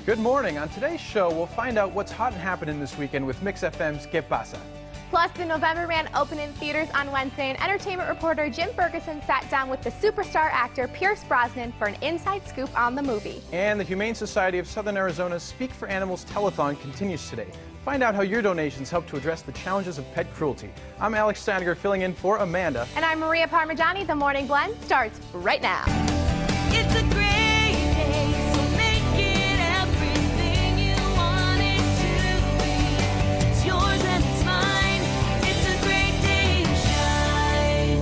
Good morning. On today's show, we'll find out what's hot and happening this weekend with Mix FM's Que Pasa. Plus, the November Man opened in theaters on Wednesday, and entertainment reporter Jim Ferguson sat down with the superstar actor Pierce Brosnan for an inside scoop on the movie. And the Humane Society of Southern Arizona's Speak for Animals Telethon continues today. Find out how your donations help to address the challenges of pet cruelty. I'm Alex Steiniger filling in for Amanda. And I'm Maria Parmigiani. The Morning Blend starts right now. It's a great day, so make it everything you want it to be. It's yours and it's mine. It's a great day to shine.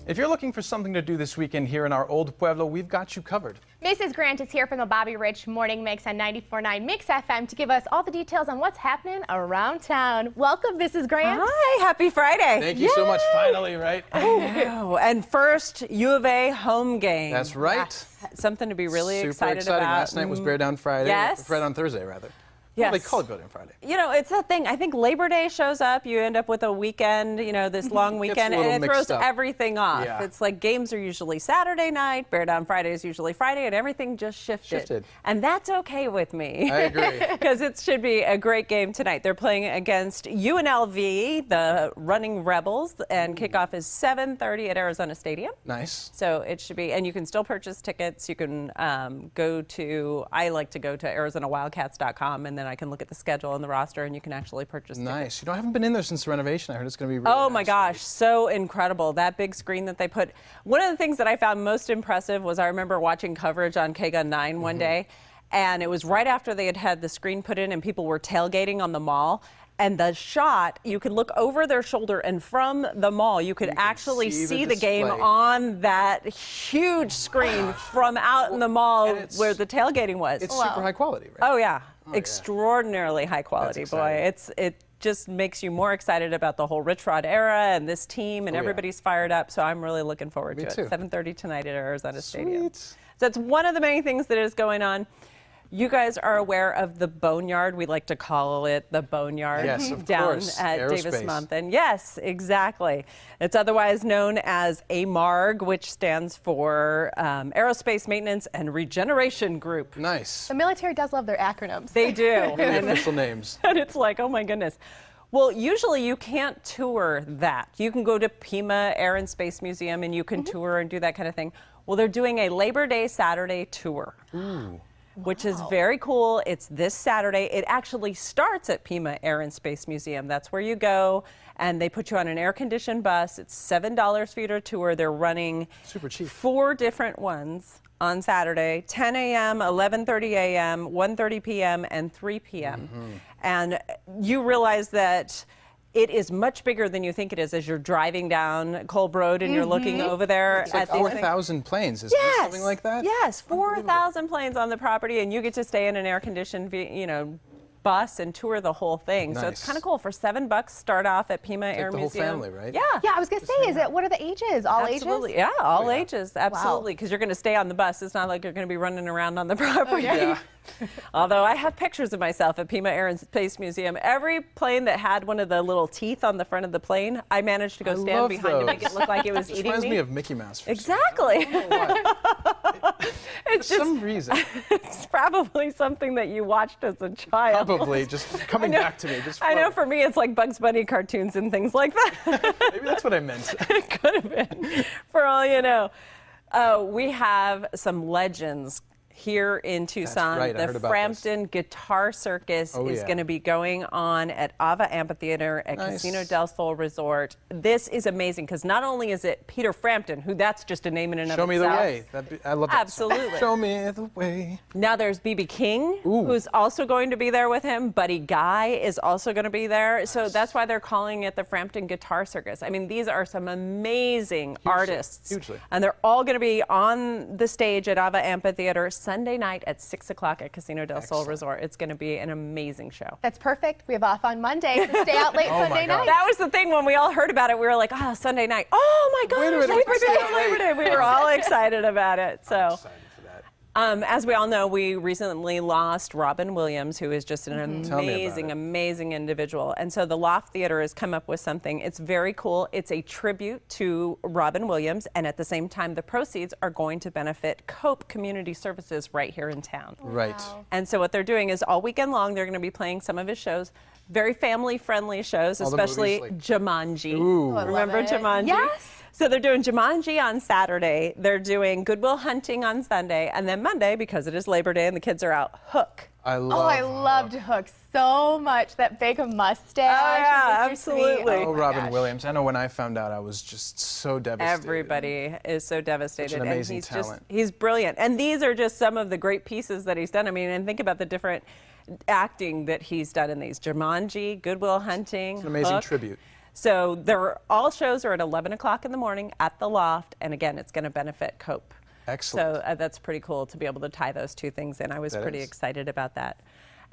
If you're looking for something to do this weekend here in our old Pueblo, we've got you covered. Mrs. Grant is here from the Bobby Rich Morning Mix on 94.9 Mix FM to give us all the details on what's happening around town. Welcome, Mrs. Grant. Hi, happy Friday. Thank you so much. Finally, right? Oh, and first, U of A home game. That's right. Yes. Something to be really Super excited exciting. about. Last night was Bear Down Friday. Yes. Bear Down Thursday, rather. Yes. Well, they call it Bear Down Friday. You know, it's that thing. I think Labor Day shows up. You end up with a weekend, you know, this long weekend, little and it mixed throws up. everything off. Yeah. It's like games are usually Saturday night, Bear Down Friday is usually Friday, and everything just shifted. And that's okay with me. I agree. Because it should be a great game tonight. They're playing against UNLV, the Running Rebels, and kickoff is 7:30 at Arizona Stadium. Nice. So it should be, and you can still purchase tickets. You can I like to go to ArizonaWildcats.com, and then I can look at the schedule and the roster, and you can actually purchase tickets. Nice. You know, I haven't been in there since the renovation. I heard it's going to be really Oh my nice. gosh, so incredible. That big screen that they put. One of the things that I found most impressive was I remember watching coverage on KGUN 9 one day, and it was right after they had the screen put in and people were tailgating on the mall. And the shot, you could look over their shoulder, and from the mall, you could actually see the game display. on that huge screen from out in the mall where the tailgating was. It's super high quality, right? Oh yeah, extraordinarily high quality, That's boy. exciting. It just makes you more excited about the whole Rich Rod era and this team, and everybody's fired up. So I'm really looking forward to it. too. 7:30 tonight at Arizona Stadium. Sweet. So that's one of the many things that is going on. You guys are aware of the Boneyard. We like to call it the Boneyard. Yes, of down course. at Aerospace. Davis Mountain. Yes, exactly. It's otherwise known as AMARG, which stands for Aerospace Maintenance and Regeneration Group. Nice. The military does love their acronyms. They do. The official names. And it's like, oh my goodness. Well, usually you can't tour that. You can go to Pima Air and Space Museum and you can tour and do that kind of thing. Well, they're doing a Labor Day Saturday tour. Ooh. Which is very cool. It's this Saturday. It actually starts at Pima Air and Space Museum. That's where you go, and they put you on an air-conditioned bus. It's $7 for you to tour. They're running Super cheap. 4 different ones on Saturday, 10 a.m., 11:30 a.m., 1:30 p.m., and 3 p.m. And you realize that it is much bigger than you think it is as you're driving down Kolb Road and you're looking over there It's like at these things. 4,000 planes, isn't it? Something like that? Yes, 4,000 planes on the property, and you get to stay in an air-conditioned, bus and tour the whole thing. So it's Nice. kind of cool. For $7, start off at Pima Air the whole Museum. family, right? Yeah. Yeah, I was going to say, what are the ages? All Absolutely. ages? Yeah, all yeah. ages. Absolutely. Because you're going to stay on the bus. It's not like you're going to be running around on the property. Yeah. Although I have pictures of myself at Pima Air and Space Museum. Every plane that had one of the little teeth on the front of the plane, I managed to go stand love behind to make it look like it was It eating reminds me. me of Mickey Mouse. For Exactly. For some reason. It's probably something that you watched as a child. Probably just coming back to me. Just I know floating. for me it's like Bugs Bunny cartoons and things like that. Maybe that's what I meant. It could have been, for all you know. We have some legends here in Tucson. right, I heard The about Frampton Guitar Circus is yeah. going to be going on at Ava Amphitheater at Nice. Casino del Sol Resort. This is amazing because not only is it Peter Frampton, who that's just a name in and Show of me itself. the way. I love that song. Absolutely. Show me the way. Now there's B.B. King, Ooh. who's also going to be there with him. Buddy Guy is also going to be there. So that's why they're calling it the Frampton Guitar Circus. I mean, these are some amazing artists. Hugely. And they're all going to be on the stage at Ava Amphitheater Sunday night at 6 o'clock at Casino del Sol Resort. It's going to be an amazing show. That's perfect. We have off on Monday, so stay out late Oh my Sunday God. night. That was the thing when we all heard about it. We were like, oh, Sunday night. Oh my Wait a gosh, minute, Labor we Day, can stay Labor late. Day. We were all excited about it. So. Excited for that. As we all know, we recently lost Robin Williams, who is just an Tell me about amazing, it. amazing individual. And so the Loft Theater has come up with something. It's very cool. It's a tribute to Robin Williams, and at the same time, the proceeds are going to benefit Cope Community Services right here in town. Right. And so what they're doing is all weekend long, they're going to be playing some of his shows. Very family-friendly shows, All the especially movies, like- Jumanji. Ooh. I love Remember it. Jumanji? Yes. So they're doing Jumanji on Saturday. They're doing Goodwill Hunting on Sunday. And then Monday, because it is Labor Day and the kids are out, Hook. I love. Oh, I loved Hook so much. That big mustache. Oh, yeah, and Mr. Sweet. absolutely. Oh, my Robin gosh. Williams. I know when I found out, I was just so devastated. Everybody is so devastated. Such an amazing and talent. He's brilliant. And these are just some of the great pieces that he's done. I mean, and think about the different acting that he's done in these. Jumanji, Goodwill Hunting, It's an amazing Hook. tribute. So all shows are at 11 o'clock in the morning at the Loft. And again, it's going to benefit Cope. Excellent. So that's pretty cool to be able to tie those two things in. I was That pretty is. excited about that.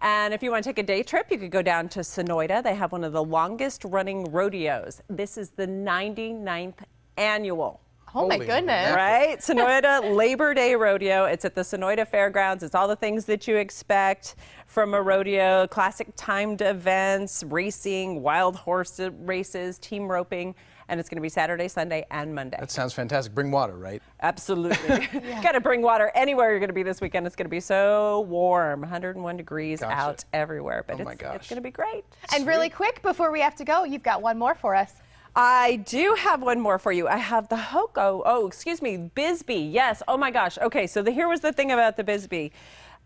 And if you want to take a day trip, you could go down to Sonoyta. They have one of the longest running rodeos. This is the 99th annual. Oh, my Holy goodness. mackerel. Right? Sonoyta Labor Day Rodeo. It's at the Sonoyta Fairgrounds. It's all the things that you expect from a rodeo, classic timed events, racing, wild horse races, team roping. And it's going to be Saturday, Sunday, and Monday. That sounds fantastic. Bring water, right? Absolutely. Got to bring water anywhere you're going to be this weekend. It's going to be so warm, 101 degrees Gotcha. out everywhere. But Oh my it's gosh. going to be great. And really quick, before we have to go, you've got one more for us. I do have one more for you. I have the Bisbee. Yes. Oh my gosh. Okay. So here was the thing about the Bisbee.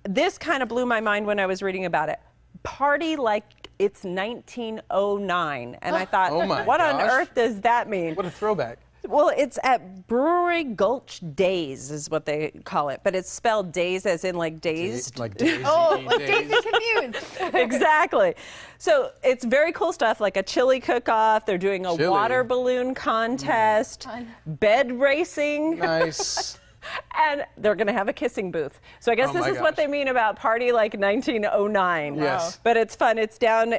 This kind of blew my mind when I was reading about it. Party like it's 1909. And I thought, Oh my what on gosh. earth does that mean? What a throwback. Well, it's at Brewery Gulch Days is what they call it, but it's spelled days as in like dazed. Like daisy. Oh, like Daisy confused. Exactly. So it's very cool stuff, like a chili cook-off. They're doing a Chili. water balloon contest, Fun. bed racing, Nice. and they're going to have a kissing booth. So I guess Oh this my is what gosh. they mean about party like 1909. Yes. But it's fun. It's down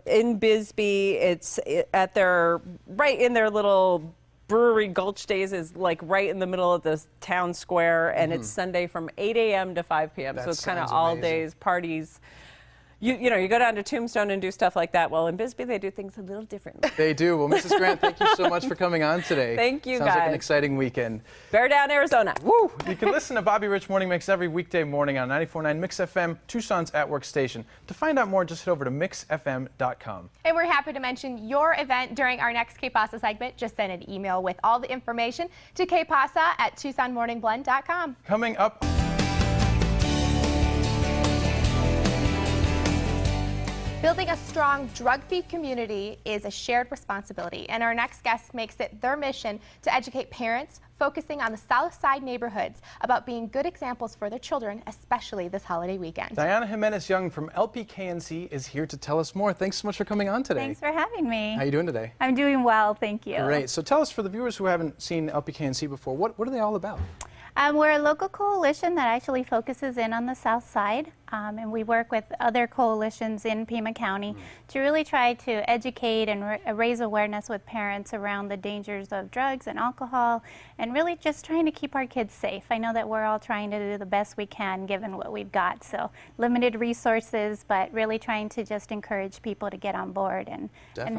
in Bisbee. It's at right in their little Brewery Gulch Days is like right in the middle of the town square, and it's Sunday from 8 a.m. to 5 p.m. That So it's kind of sounds all amazing. days parties. You know, you go down to Tombstone and do stuff like that. Well, in Bisbee, they do things a little differently. They do. Well, Mrs. Grant, thank you so much for coming on today. Thank you, Sounds like an guys. exciting weekend. Bear Down, Arizona. Woo! You can listen to Bobby Rich Morning Mix every weekday morning on 94.9 Mix FM, Tucson's at-work station. To find out more, just head over to mixfm.com. And we're happy to mention your event during our next KPASA segment. Just send an email with all the information to kpasa@TucsonMorningBlend.com. Coming up. Building a strong drug-free community is a shared responsibility, and our next guest makes it their mission to educate parents focusing on the South Side neighborhoods about being good examples for their children, especially this holiday weekend. Diana Jimenez-Young from LPKNC is here to tell us more. Thanks so much for coming on today. Thanks for having me. How you doing today? I'm doing well, thank you. Great. So tell us, for the viewers who haven't seen LPKNC before, what are they all about? We're a local coalition that actually focuses in on the South Side, and we work with other coalitions in Pima County to really try to educate and raise awareness with parents around the dangers of drugs and alcohol, and really just trying to keep our kids safe. I know that we're all trying to do the best we can given what we've got, so limited resources, but really trying to just encourage people to get on board and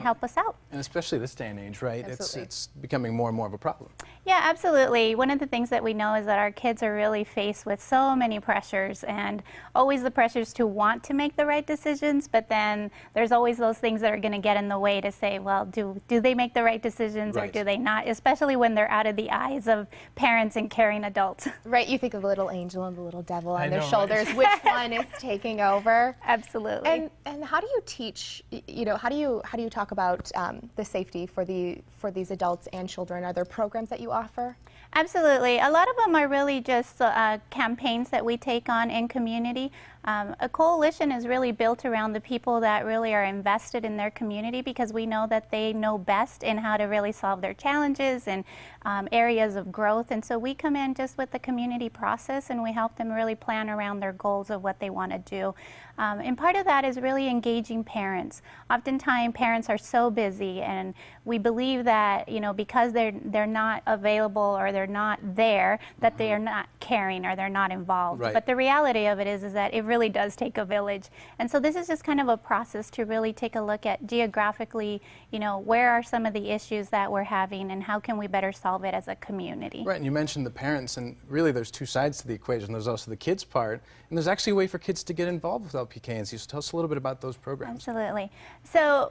help us out. And especially this day and age, right? Absolutely. It's becoming more and more of a problem. Yeah, absolutely. One of the things that we know is that our kids are really faced with so many pressures, and always the pressures to want to make the right decisions, but then there's always those things that are going to get in the way to say, well, do they make the right decisions or Right. do they not, especially when they're out of the eyes of parents and caring adults. Right, you think of the little angel and the little devil on I their know, right? shoulders. Which one is taking over? Absolutely. And how do you teach? You know, how do you talk about the safety for these adults and children? Are there programs that you offer? Absolutely. A lot of them are really just campaigns that we take on in community. A coalition is really built around the people that really are invested in their community, because we know that they know best in how to really solve their challenges and areas of growth. And so we come in just with the community process, and we help them really plan around their goals of what they want to do. And part of that is really engaging parents. Oftentimes parents are so busy, and we believe that, you know, because they're not available or they're not there, that they are not caring or they're not involved. Right. But the reality of it is that it really does take a village. And so this is just kind of a process to really take a look at geographically, you know, where are some of the issues that we're having and how can we better solve it as a community. Right, and you mentioned the parents, and really there's two sides to the equation. There's also the kids part, and there's actually a way for kids to get involved with LPKNC. So tell us a little bit about those programs. Absolutely. So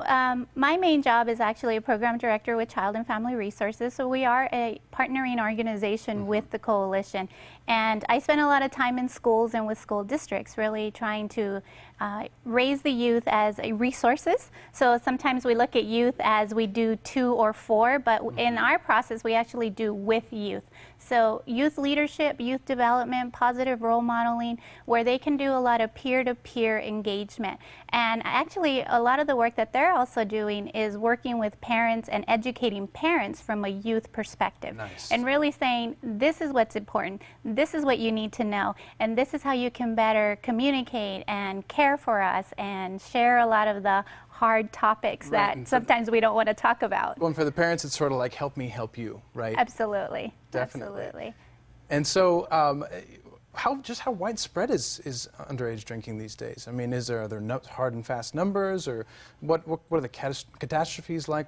my main job is actually a program director with Child and Family Resources. So we are a partnering organization with the coalition. And I spend a lot of time in schools and with school districts really trying to raise the youth as resources. So sometimes we look at youth as we do 2 or 4, but in our process we actually do with youth. So youth leadership, youth development, positive role modeling, where they can do a lot of peer-to-peer engagement. And actually a lot of the work that they're also doing is working with parents and educating parents from a youth perspective. Nice. And really saying, this is what's important, this is what you need to know, and this is how you can better communicate and care for us and share a lot of the hard topics Right, that sometimes we don't want to talk about. Well, and for the parents, it's sort of like help me help you, right? Absolutely. Definitely. Absolutely. And so, how widespread is underage drinking these days? I mean, are there hard and fast numbers, or what are the catastrophes like?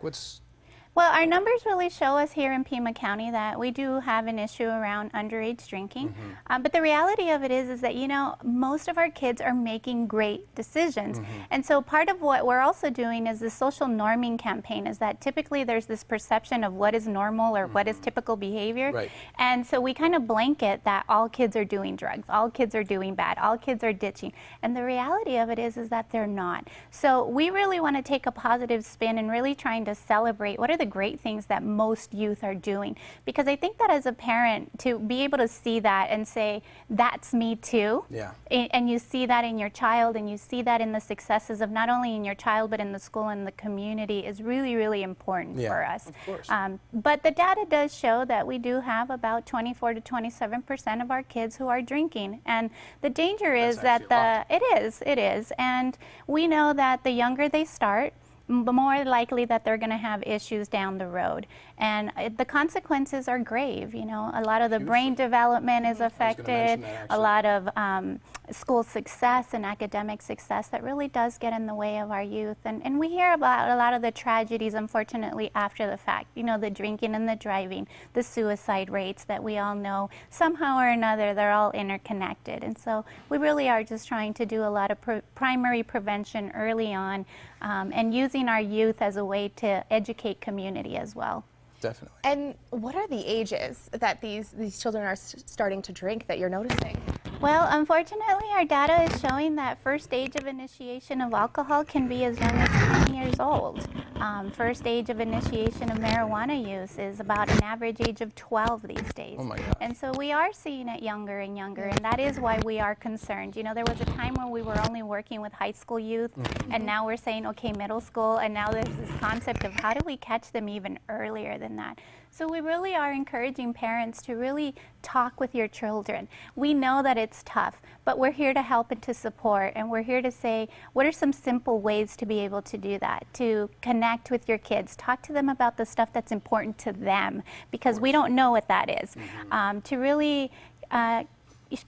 Well, our numbers really show us here in Pima County that we do have an issue around underage drinking. But the reality of it is that, you know, most of our kids are making great decisions. And so part of what we're also doing is the social norming campaign, is that typically there's this perception of what is normal or what is typical behavior. Right. And so we kind of blanket that all kids are doing drugs, all kids are doing bad, all kids are ditching. And the reality of it is that they're not. So we really want to take a positive spin and really trying to celebrate what are the great things that most youth are doing. Because I think that as a parent, to be able to see that and say, that's me too. Yeah. And you see that in your child, and you see that in the successes of not only in your child, but in the school and the community is really, really important for us. Of course. But the data does show that we do have about 24 to 27% of our kids who are drinking. And the danger is That's that actually it is. And we know that the younger they start, the more likely that they're going to have issues down the road. And the consequences are grave. You know, a lot of the brain development is affected, a lot of school success and academic success that really does get in the way of our youth. And we hear about a lot of the tragedies, unfortunately, after the fact. You know, the drinking and the driving, the suicide rates that we all know, somehow or another, they're all interconnected. And so we really are just trying to do a lot of primary prevention early on, and using our youth as a way to educate community as well. Definitely. And what are the ages that these children are starting to drink that you're noticing? Well, unfortunately, our data is showing that first age of initiation of alcohol can be as young as 10 years old. First age of initiation of marijuana use is about an average age of 12 these days. Oh my gosh. And so we are seeing it younger and younger, and that is why we are concerned. You know, there was a time when we were only working with high school youth, and now we're saying, okay, middle school, and now there's this concept of how do we catch them even earlier than that. So we really are encouraging parents to really talk with your children. We know that it's tough, but we're here to help and to support, and we're here to say, what are some simple ways to be able to do that, to connect with your kids, talk to them about the stuff that's important to them, because we don't know what that is, to really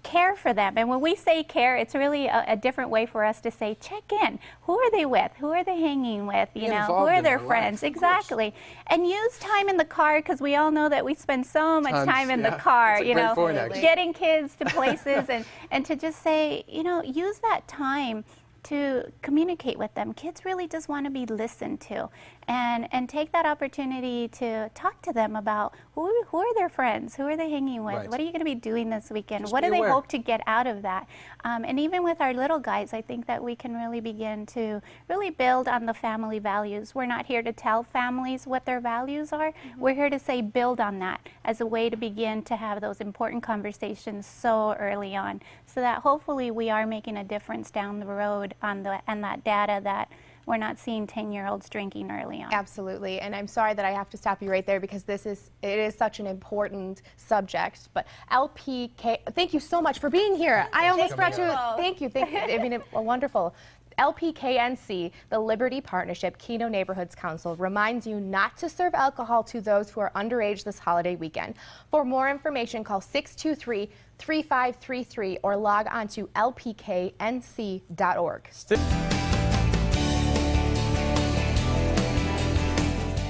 care for them. And when we say care, it's really a different way for us to say, check in. Who are they with? Who are they hanging with? You know, who are their friends? Exactly. And use time in the car, because we all know that we spend so much time in the car, It's a you great know, point, actually. getting kids to places and to just say, you know, use that time to communicate with them. Kids really just want to be listened to, and take that opportunity to talk to them about who are their friends, who are they hanging with, Right. what are you going to be doing this weekend, Just what be do they aware. hope to get out of that. And even with our little guys, I think that we can really begin to really build on the family values. We're not here to tell families what their values are. We're here to say build on that as a way to begin to have those important conversations so early on, so that hopefully we are making a difference down the road on that data that we're not seeing 10-year-olds drinking early on. Absolutely, and I'm sorry that I have to stop you right there because it is such an important subject. But LPK, thank you so much for being here. I almost brought you. Thank you. I mean, wonderful. LPKNC, the Liberty Partnership Keno Neighborhoods Council, reminds you not to serve alcohol to those who are underage this holiday weekend. For more information, call 623-3533 or log on to lpknc.org.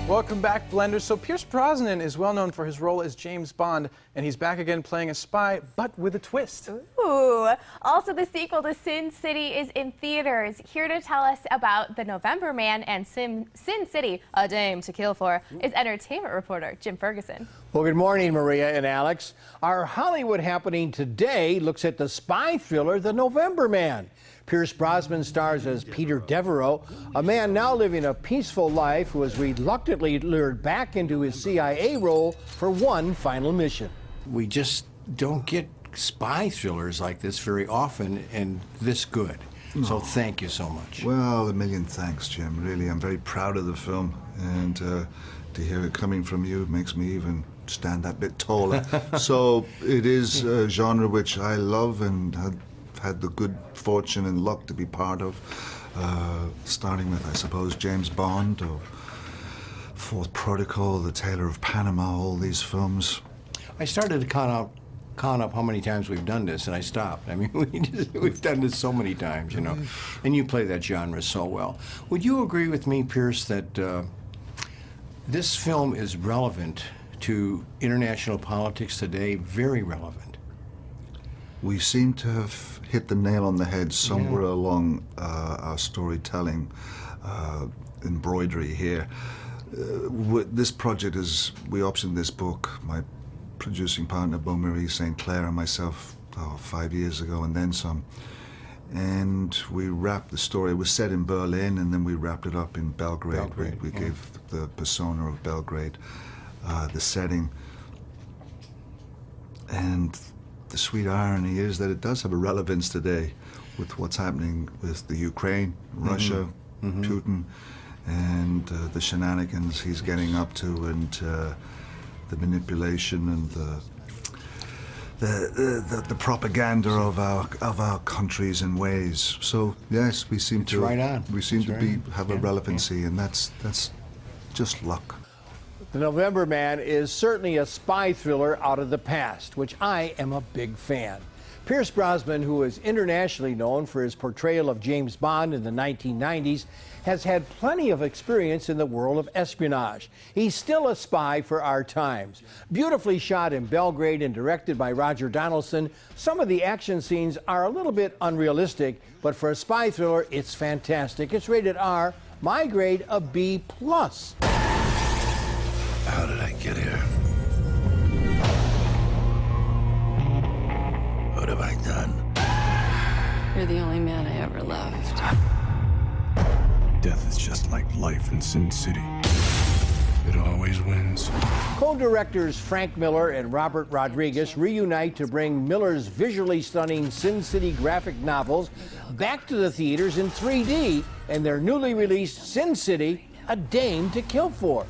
Welcome back, Blenders. So Pierce Brosnan is well known for his role as James Bond, and he's back again playing a spy, but with a twist. Ooh. Also, the sequel to Sin City is in theaters. Here to tell us about The November Man and Sin City, A Dame to Kill For, is entertainment reporter Jim Ferguson. Well, good morning, Maria and Alex. Our Hollywood happening today looks at the spy thriller, The November Man. Pierce Brosnan stars as Peter Devereaux, a man now living a peaceful life who was reluctantly lured back into his CIA role for one final mission. We just don't get spy thrillers like this very often and this good. So thank you so much. Well, a million thanks, Jim. Really, I'm very proud of the film, and to hear it coming from you makes me even stand that bit taller. So it is a genre which I love and had the good fortune and luck to be part of, starting with, I suppose, James Bond or Fourth Protocol, The Tailor of Panama, all these films. I started to count up how many times we've done this, and I stopped. I mean, we've done this so many times, you know, and you play that genre so well. Would you agree with me, Pierce, that this film is relevant to international politics today, very relevant? We seem to have hit the nail on the head somewhere along our storytelling embroidery here. This project is, we optioned this book, my producing partner, Beau Marie St. Clair, and myself 5 years ago, and then some. And we wrapped the story. It was set in Berlin, and then we wrapped it up in Belgrade. We gave the persona of Belgrade the setting. And the sweet irony is that it does have a relevance today with what's happening with the Ukraine, Russia, Putin, and the shenanigans he's getting up to, and the manipulation and the propaganda of our countries and ways. So yes, we seem to have a relevancy, and that's just luck. The November Man is certainly a spy thriller out of the past, which I am a big fan. Pierce Brosnan, who is internationally known for his portrayal of James Bond in the 1990s, has had plenty of experience in the world of espionage. He's still a spy for our times. Beautifully shot in Belgrade and directed by Roger Donaldson, some of the action scenes are a little bit unrealistic, but for a spy thriller, it's fantastic. It's rated R, my grade a B+. How did I get here? What have I done? You're the only man I ever loved. Death is just like life in Sin City. It always wins. Co-directors Frank Miller and Robert Rodriguez reunite to bring Miller's visually stunning Sin City graphic novels back to the theaters in 3D in their newly released Sin City, A Dame to Kill For.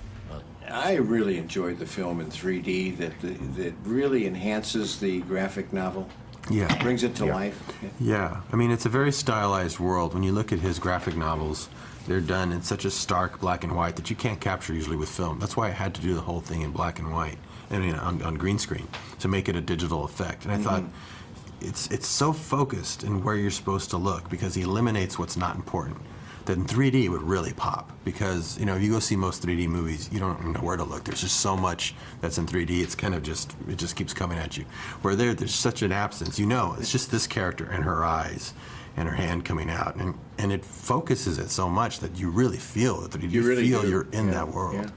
I really enjoyed the film in 3D that really enhances the graphic novel. Yeah. Brings it to life. Yeah. I mean, it's a very stylized world. When you look at his graphic novels, they're done in such a stark black and white that you can't capture usually with film. That's why I had to do the whole thing in black and white, I mean, on green screen, to make it a digital effect. And I thought, it's so focused in where you're supposed to look because he eliminates what's not important. That in 3D would really pop because, you know, if you go see most 3D movies, you don't know where to look. There's just so much that's in 3D. It's kind of just, it just keeps coming at you. Where there's such an absence. You know, it's just this character and her eyes and her hand coming out. And it focuses it so much that you really feel it, that you really feel you're in that world. Yeah.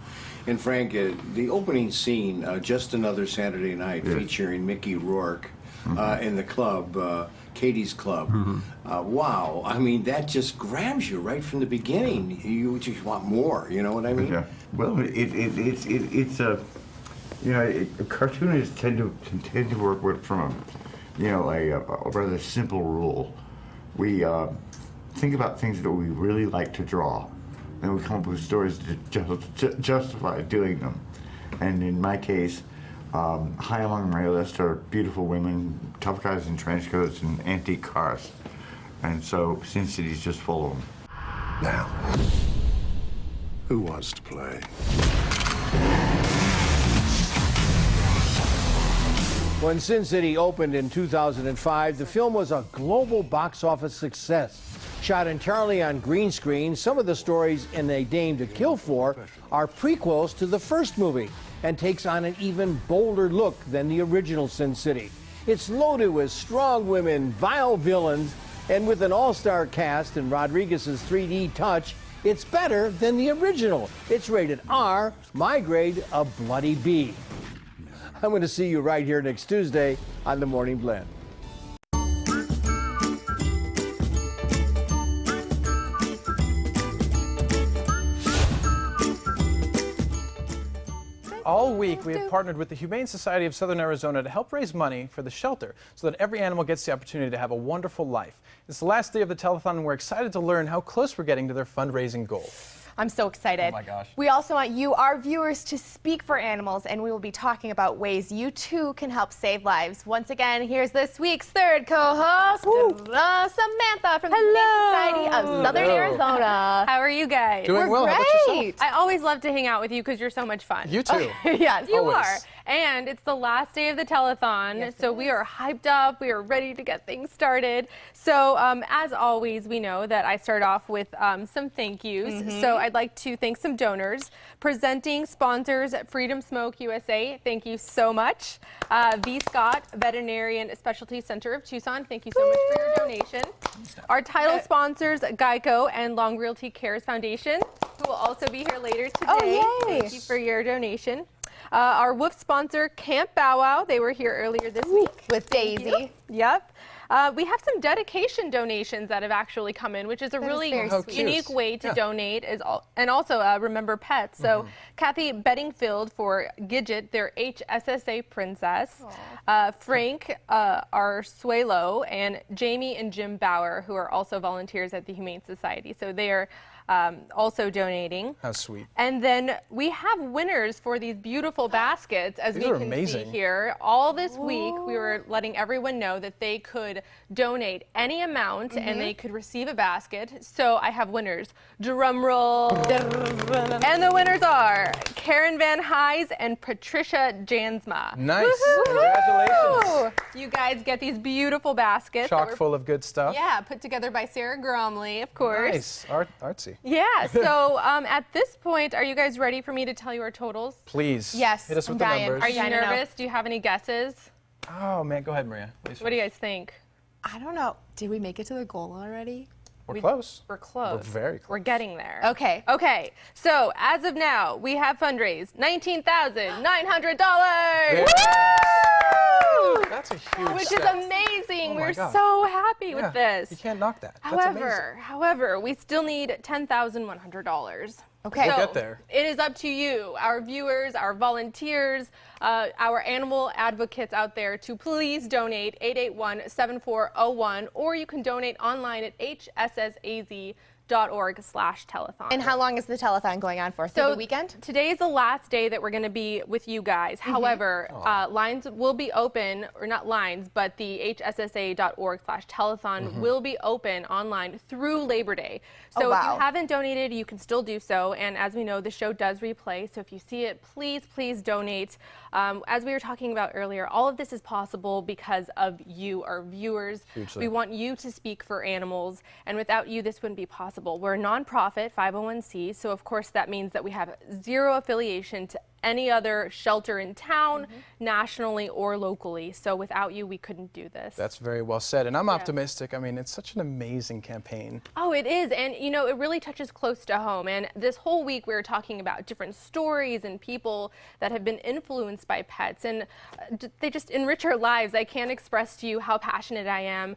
And Frank, the opening scene, Just Another Saturday Night, featuring Mickey Rourke in the club, Katie's Club. Wow, I mean, that just grabs you right from the beginning. You just want more, you know what I mean? Yeah. Well, it's a, you know, cartoonists tend to work from a, you know, a rather simple rule. We think about things that we really like to draw, and we come up with stories to justify doing them. And in my case, high among my list are beautiful women, tough guys in trench coats, and antique cars. And so Sin City's just full of them. Now, who wants to play? When Sin City opened in 2005, the film was a global box office success. Shot entirely on green screen, some of the stories in A Dame to Kill For are prequels to the first movie and takes on an even bolder look than the original Sin City. It's loaded with strong women, vile villains, and with an all-star cast and Rodriguez's 3D touch, it's better than the original. It's rated R, my grade, a bloody B. I'm going to see you right here next Tuesday on The Morning Blend. All week, we have partnered with the Humane Society of Southern Arizona to help raise money for the shelter so that every animal gets the opportunity to have a wonderful life. It's the last day of the telethon, and we're excited to learn how close we're getting to their fundraising goal. I'm so excited. Oh my gosh. We also want you, our viewers, to speak for animals, and we will be talking about ways you too can help save lives. Once again, here's this week's third co-host, Samantha from the Humane Society of Southern Arizona. How are you guys? Doing well. How about yourself? I always love to hang out with you because you're so much fun. You too. Yes, You Always. are. And it's the last day of the telethon, Yes, so it we is. are hyped up. We are ready to get things started. So as always, we know that I start off with some thank yous. So I'd like to thank some donors. Presenting sponsors, Freedom Smoke USA, thank you so much. V. Scott Veterinarian Specialty Center of Tucson, thank you so much for your donation. Our title sponsors, Geico and Long Realty Cares Foundation, who will also be here later today. Oh, yay. Thank you for your donation. Our WOOF sponsor, Camp Bow Wow. They were here earlier this week. With Daisy. Yep. We have some dedication donations that have actually come in, which is a really very How sweet. unique cute. way to donate, and also remember pets. So Kathy Beddingfield for Gidget, their HSSA princess. Frank Arsuelo and Jamie and Jim Bauer, who are also volunteers at the Humane Society. So they are also donating. How sweet. And then we have winners for these beautiful baskets, as These we are can amazing. see here. All this week, we were letting everyone know that they could donate any amount and they could receive a basket. So I have winners. Drum roll. And the winners are Karen Van Heys and Patricia Jansma. Nice. Woohoo! Congratulations. You guys get these beautiful baskets. that Chock were- full of good stuff. Yeah, put together by Sarah Gromley, of course. Nice. Artsy. Yeah, so at this point, are you guys ready for me to tell you our totals? Please. Yes, Hit us I'm with dying. the numbers. Are you I don't know. nervous? Do you have any guesses? Oh, man. Go ahead, Maria. Please. What do you guys think? I don't know. Did we make it to the goal already? We're close. We're close. We're very close. We're getting there. Okay. Okay, so as of now, we have fundraised $19,900. Woo! That's a huge Which step. is amazing. Oh my We're God. so happy with Yeah, this. You can't knock that. That's amazing. However, we still need $10,100. Okay. We'll get there. It is up to you, our viewers, our volunteers, our animal advocates out there, to please donate 881-7401, or you can donate online at hssaz.org/telethon. And how long is the telethon going on for? Through the weekend? Today is the last day that we're going to be with you guys. However, lines will be open, or not lines, but the hssa.org/telethon will be open online through Labor Day. So if you haven't donated, you can still do so. And as we know, the show does replay. So if you see it, please donate. As we were talking about earlier, all of this is possible because of you, our viewers. Hugely. We want you to speak for animals, and without you, this wouldn't be possible. We're a nonprofit, 501c, so of course that means that we have zero affiliation to any other shelter in town, nationally or locally. So without you, we couldn't do this. That's very well said. And I'm optimistic. I mean, it's such an amazing campaign. Oh, it is. And, you know, it really touches close to home. And this whole week, we were talking about different stories and people that have been influenced by pets. And they just enrich our lives. I can't express to you how passionate I am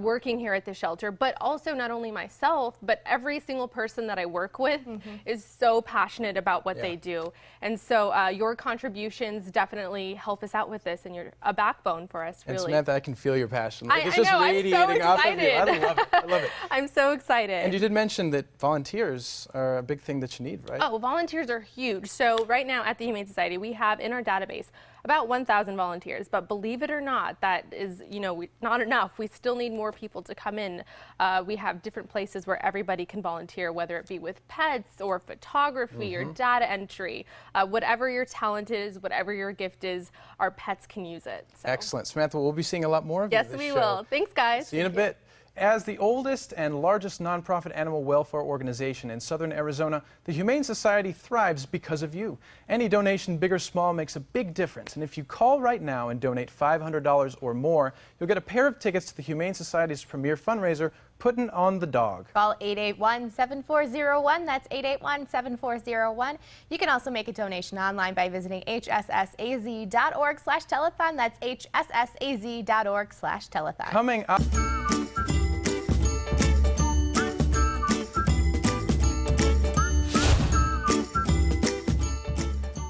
working here at the shelter. But also, not only myself, but every single person that I work with is so passionate about what they do. And so So your contributions definitely help us out with this, and you're a backbone for us, really. And Samantha, I can feel your passion. Like, I it's just know, radiating off of you. I I'm so love it. I love it. I'm so excited. And you did mention that volunteers are a big thing that you need, right? Oh, volunteers are huge. So right now at the Humane Society, we have in our database about 1,000 volunteers. But believe it or not, that is, not enough. We still need more people to come in. We have different places where everybody can volunteer, whether it be with pets or photography or data entry. Whatever your talent is, whatever your gift is, our pets can use it. So. Excellent. Samantha, we'll be seeing a lot more of you Yes, this we show. will. Thanks, guys. See you in a bit. As the oldest and largest nonprofit animal welfare organization in southern Arizona, the Humane Society thrives because of you. Any donation, big or small, makes a big difference. And if you call right now and donate $500 or more, you'll get a pair of tickets to the Humane Society's premier fundraiser, Puttin' on the Dog. Call 881-7401. That's 881-7401. You can also make a donation online by visiting hssaz.org/telethon. That's hssaz.org/telethon. Coming up.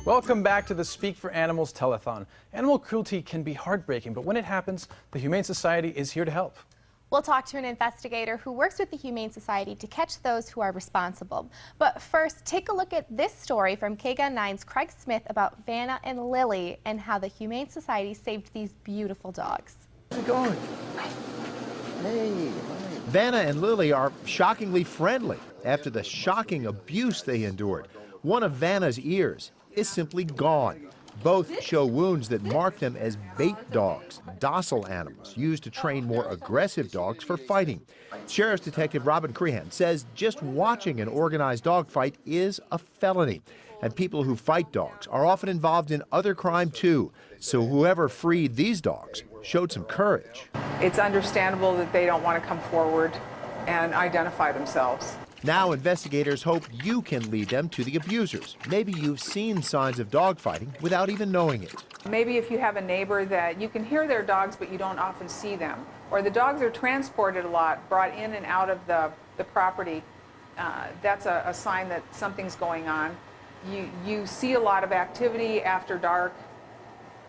Welcome back to the Speak for Animals Telethon. Animal cruelty can be heartbreaking, but when it happens, the Humane Society is here to help. We'll talk to an investigator who works with the Humane Society to catch those who are responsible. But first, take a look at this story from KGUN 9's Craig Smith about Vanna and Lily and how the Humane Society saved these beautiful dogs. How's it going? Hey. Vanna and Lily are shockingly friendly after the shocking abuse they endured. One of Vanna's ears is simply gone. Both show wounds that mark them as bait dogs, docile animals used to train more aggressive dogs for fighting. Sheriff's Detective Robin Crehan says just watching an organized dog fight is a felony. And people who fight dogs are often involved in other crime too. So whoever freed these dogs showed some courage. It's understandable that they don't want to come forward and identify themselves. Now investigators hope you can lead them to the abusers. Maybe you've seen signs of dogfighting without even knowing it. Maybe if you have a neighbor that you can hear their dogs but you don't often see them, or the dogs are transported a lot, brought in and out of the property, that's a sign that something's going on. You see a lot of activity after dark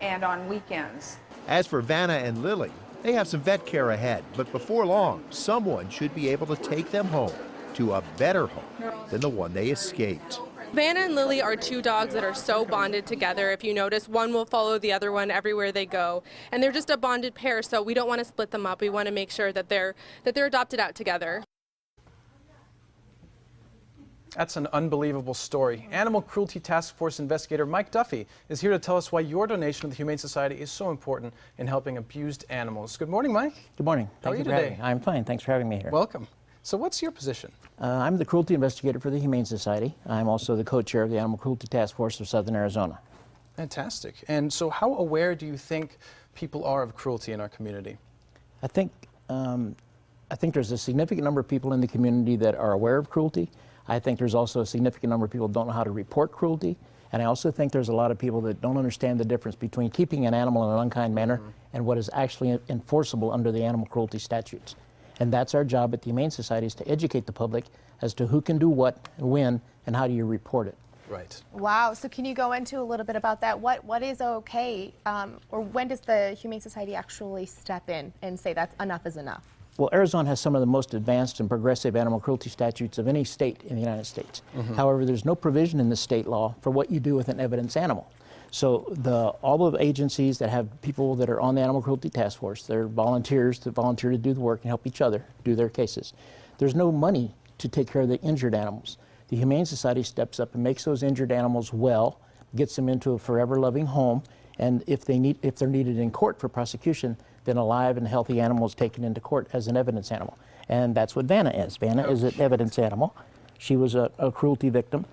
and on weekends. As for Vanna and Lily, they have some vet care ahead, but before long, someone should be able to take them home to a better home than the one they escaped. Vanna and Lily are two dogs that are so bonded together. If you notice, one will follow the other one everywhere they go. And they're just a bonded pair, so we don't want to split them up. We want to make sure that they're adopted out together. That's an unbelievable story. Animal Cruelty Task Force investigator Mike Duffy is here to tell us why your donation to the Humane Society is so important in helping abused animals. Good morning, Mike. Good morning. How are you for having today? me. I'm fine. Thanks for having me here. Welcome. So what's your position? I'm the cruelty investigator for the Humane Society. I'm also the co-chair of the Animal Cruelty Task Force of Southern Arizona. Fantastic. And so how aware do you think people are of cruelty in our community? I think there's a significant number of people in the community that are aware of cruelty. I think there's also a significant number of people who don't know how to report cruelty. And I also think there's a lot of people that don't understand the difference between keeping an animal in an unkind manner and what is actually enforceable under the animal cruelty statutes. And that's our job at the Humane Society, is to educate the public as to who can do what, when, and how do you report it. Right. Wow. So can you go into a little bit about that? What is okay, or when does the Humane Society actually step in and say that's enough is enough? Well, Arizona has some of the most advanced and progressive animal cruelty statutes of any state in the United States. However, there's no provision in the state law for what you do with an evidence animal. So all of the agencies that have people that are on the Animal Cruelty Task Force, they're volunteers that volunteer to do the work and help each other do their cases. There's no money to take care of the injured animals. The Humane Society steps up and makes those injured animals well, gets them into a forever loving home, and if they're needed in court for prosecution, then a live and healthy animal is taken into court as an evidence animal. And that's what Vanna is. Vanna is an evidence animal. She was a cruelty victim.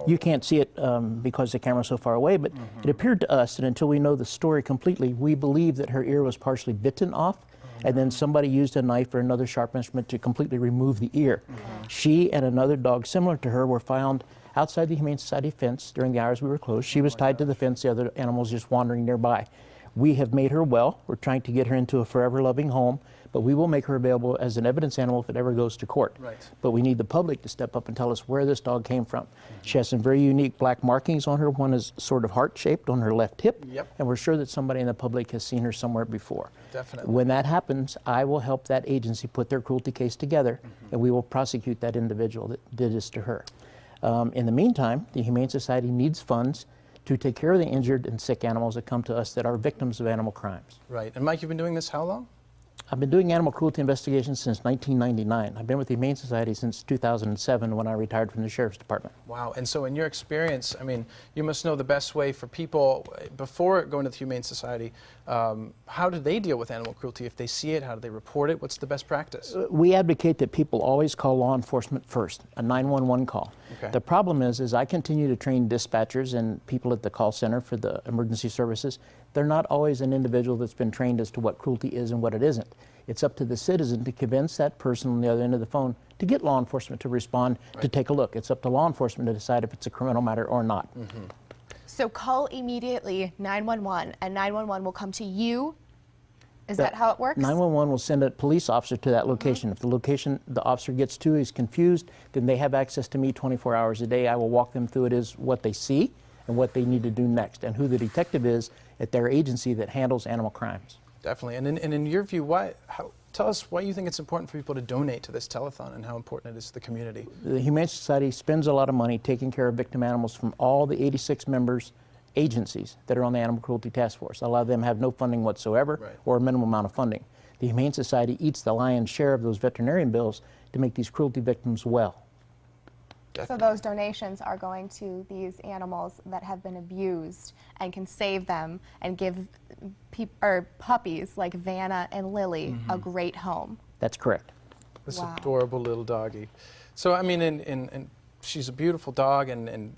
You can't see it because the camera's so far away, but it appeared to us that until we know the story completely, we believe that her ear was partially bitten off, and then somebody used a knife or another sharp instrument to completely remove the ear. She and another dog similar to her were found outside the Humane Society fence during the hours we were closed. She was tied to the fence, the other animals just wandering nearby. We have made her well. We're trying to get her into a forever loving home, but we will make her available as an evidence animal if it ever goes to court. Right. But we need the public to step up and tell us where this dog came from. She has some very unique black markings on her. One is sort of heart-shaped on her left hip, and we're sure that somebody in the public has seen her somewhere before. Definitely. When that happens, I will help that agency put their cruelty case together, and we will prosecute that individual that did this to her. In the meantime, the Humane Society needs funds to take care of the injured and sick animals that come to us that are victims of animal crimes. Right. And Mike, you've been doing this how long? I've been doing animal cruelty investigations since 1999. I've been with the Humane Society since 2007 when I retired from the Sheriff's Department. Wow. And so in your experience, I mean, you must know the best way for people before going to the Humane Society. How do they deal with animal cruelty? If they see it, how do they report it? What's the best practice? We advocate that people always call law enforcement first, a 911 call. Okay. The problem is I continue to train dispatchers and people at the call center for the emergency services. They're not always an individual that's been trained as to what cruelty is and what it isn't. It's up to the citizen to convince that person on the other end of the phone to get law enforcement to respond, to take a look. It's up to law enforcement to decide if it's a criminal matter or not. So call immediately 911, and 911 will come to you. Is that how it works? 911 will send a police officer to that location. If the location the officer gets to is confused, then they have access to me 24 hours a day. I will walk them through it is what they see and what they need to do next, and who the detective is at their agency that handles animal crimes. Definitely. And in your view, tell us why you think it's important for people to donate to this telethon and how important it is to the community. The Humane Society spends a lot of money taking care of victim animals from all the 86 members agencies that are on the Animal Cruelty Task Force. A lot of them have no funding whatsoever or a minimal amount of funding. The Humane Society eats the lion's share of those veterinarian bills to make these cruelty victims well. So those donations are going to these animals that have been abused and can save them and give puppies like Vanna and Lily a great home. That's correct. This adorable little doggy. So I mean, and she's a beautiful dog, and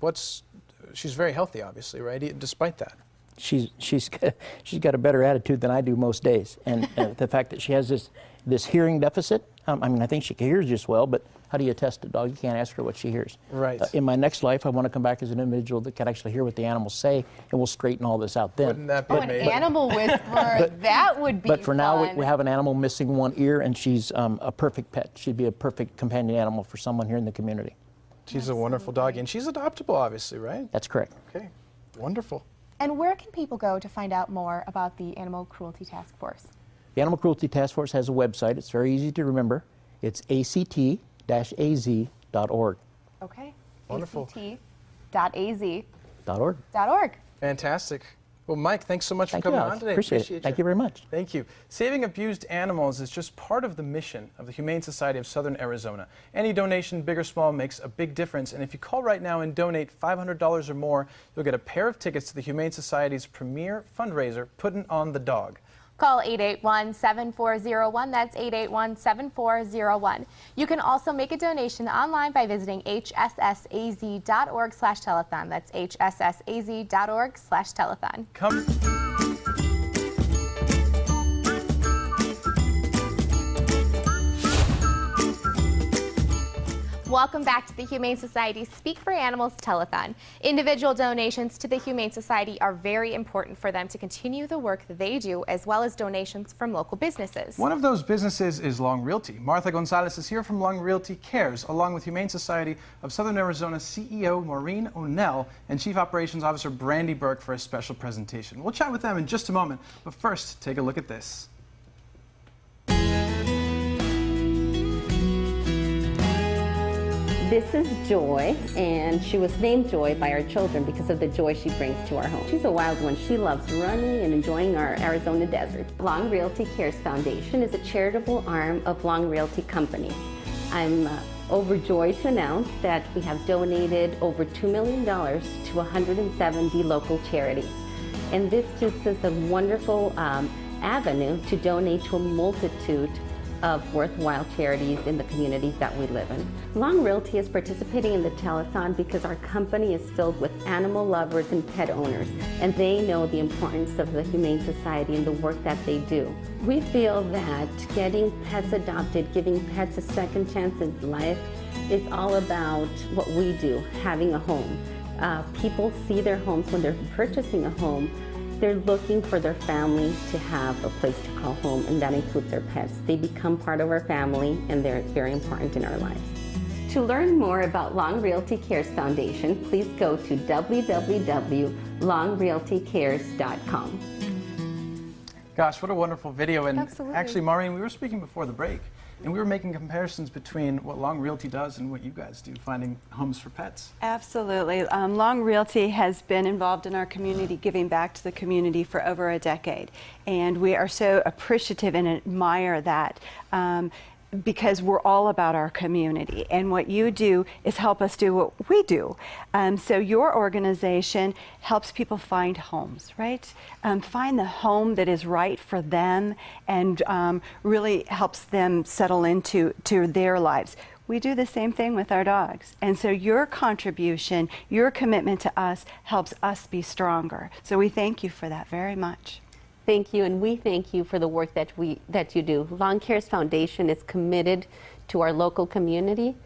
she's very healthy, obviously, right? Despite that. She's got a better attitude than I do most days, and the fact that she has this hearing deficit. I mean, I think she hears just well, but how do you test a dog? You can't ask her what she hears. Right. In my next life, I want to come back as an individual that can actually hear what the animals say, and we'll straighten all this out then. Wouldn't that be an animal whisperer, that would be But for now, fun. we have an animal missing one ear, and she's a perfect pet. She'd be a perfect companion animal for someone here in the community. She's a wonderful doggy, and she's adoptable, obviously, right? That's correct. Okay, wonderful. And where can people go to find out more about the Animal Cruelty Task Force? The Animal Cruelty Task Force has a website. It's very easy to remember. It's act-az.org. Okay. Wonderful. act.az.org. Fantastic. Well, Mike, thanks so much Thank for coming you, on Alex. today. Appreciate it. Thank you very much. Thank you. Saving abused animals is just part of the mission of the Humane Society of Southern Arizona. Any donation, big or small, makes a big difference. And if you call right now and donate $500 or more, you'll get a pair of tickets to the Humane Society's premier fundraiser, Puttin' on the Dog. Call 881-7401. That's 881-7401. You can also make a donation online by visiting hssaz.org/telethon. That's hssaz.org/telethon. Welcome back to the Humane Society Speak for Animals Telethon. Individual donations to the Humane Society are very important for them to continue the work that they do, as well as donations from local businesses. One of those businesses is Long Realty. Martha Gonzalez is here from Long Realty Cares, along with Humane Society of Southern Arizona CEO Maureen O'Neill and Chief Operations Officer Brandy Burke for a special presentation. We'll chat with them in just a moment, but first, take a look at this. This is Joy, and she was named Joy by our children because of the joy she brings to our home. She's a wild one. She loves running and enjoying our Arizona desert. Long Realty Cares Foundation is a charitable arm of Long Realty Companies. I'm overjoyed to announce that we have donated over $2 million to 170 local charities. And this gives us a wonderful avenue to donate to a multitude of worthwhile charities in the communities that we live in. Long Realty is participating in the telethon because our company is filled with animal lovers and pet owners, and they know the importance of the Humane Society and the work that they do. We feel that getting pets adopted, giving pets a second chance in life, is all about what we do, having a home. People see their homes when they're purchasing a home, They're looking for their family to have a place to call home, and that includes their pets. They become part of our family, and they're very important in our lives. To learn more about Long Realty Cares Foundation, please go to www.longrealtycares.com. Gosh, what a wonderful video. And Absolutely. actually, Maureen, we were speaking before the break, and we were making comparisons between what Long Realty does and what you guys do, finding homes for pets. Absolutely. Long Realty has been involved in our community, giving back to the community for over a decade. And we are so appreciative and admire that. Because we're all about our community, and what you do is help us do what we do. So your organization helps people find homes, right? Find the home that is right for them, and really helps them settle into their lives. We do the same thing with our dogs, and so your contribution, your commitment to us helps us be stronger. So we thank you for that very much. Thank you, and we thank you for the work that you do. Long Cares Foundation is committed to our local community,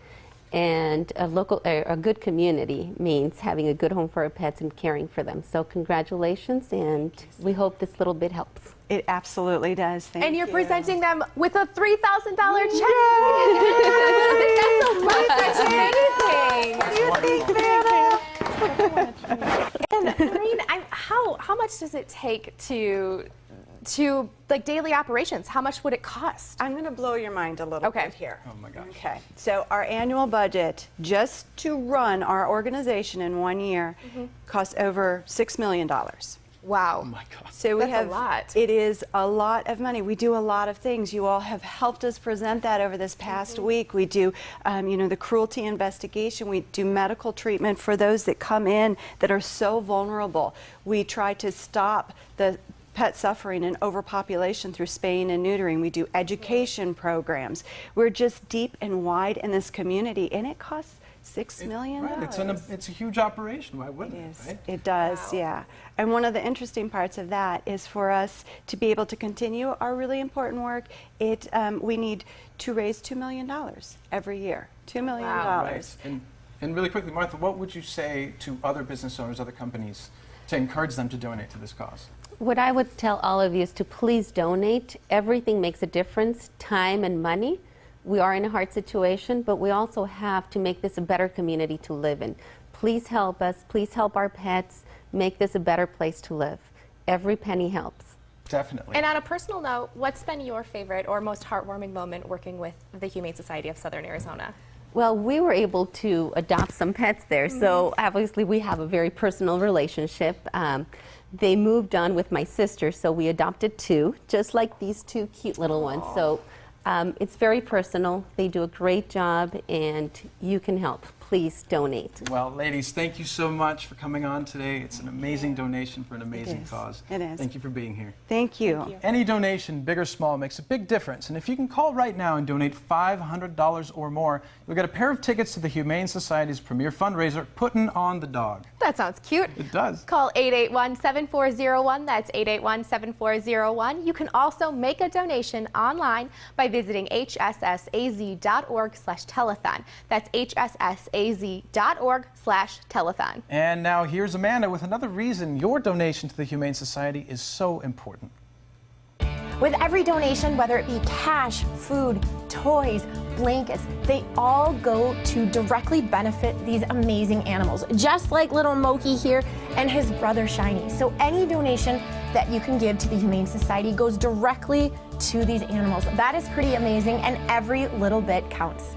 and a good community means having a good home for our pets and caring for them. So congratulations, and we hope this little bit helps. It absolutely does. Thank you. And you're presenting them with a $3,000 check. That's amazing. What do you think, Vanna? And Maureen, how much does it take to like daily operations? How much would it cost? I'm going to blow your mind a little bit here. Oh my gosh. Okay, so our annual budget just to run our organization in 1 year costs over $6 million. Wow. Oh my God. So we That's have a lot. It is a lot of money. We do a lot of things. You all have helped us present that over this past week. We do, the cruelty investigation. We do medical treatment for those that come in that are so vulnerable. We try to stop the pet suffering and overpopulation through spaying and neutering. We do education programs. We're just deep and wide in this community, and it costs $6 million. Right, it's a huge operation. Why wouldn't it? Right? It does, yeah. And one of the interesting parts of that is for us to be able to continue our really important work. We need to raise $2 million every year. $2 million. Wow. Right. And really quickly, Martha, what would you say to other business owners, other companies, to encourage them to donate to this cause? What I would tell all of you is to please donate. Everything makes a difference, time and money. We are in a hard situation, but we also have to make this a better community to live in. Please help us. Please help our pets. Make this a better place to live. Every penny helps. Definitely. And on a personal note, what's been your favorite or most heartwarming moment working with the Humane Society of Southern Arizona? Well, we were able to adopt some pets there, so obviously we have a very personal relationship. They moved on with my sister, so we adopted two, just like these two cute little ones. So it's very personal. They do a great job, and you can help. Please donate. Well, ladies, thank you so much for coming on today. It's an amazing donation for an amazing cause. It is. Thank you for being here. Thank you. Any donation, big or small, makes a big difference. And if you can call right now and donate $500 or more, you'll get a pair of tickets to the Humane Society's premier fundraiser, Puttin' on the Dog. That sounds cute. It does. Call 881-7401. That's 881-7401. You can also make a donation online by visiting hssaz.org/telethon. That's hssaz.org/telethon. And now here's Amanda with another reason your donation to the Humane Society is so important. With every donation, whether it be cash, food, toys, blankets, they all go to directly benefit these amazing animals, just like little Moki here and his brother Shiny. So any donation that you can give to the Humane Society goes directly to these animals. That is pretty amazing, and every little bit counts.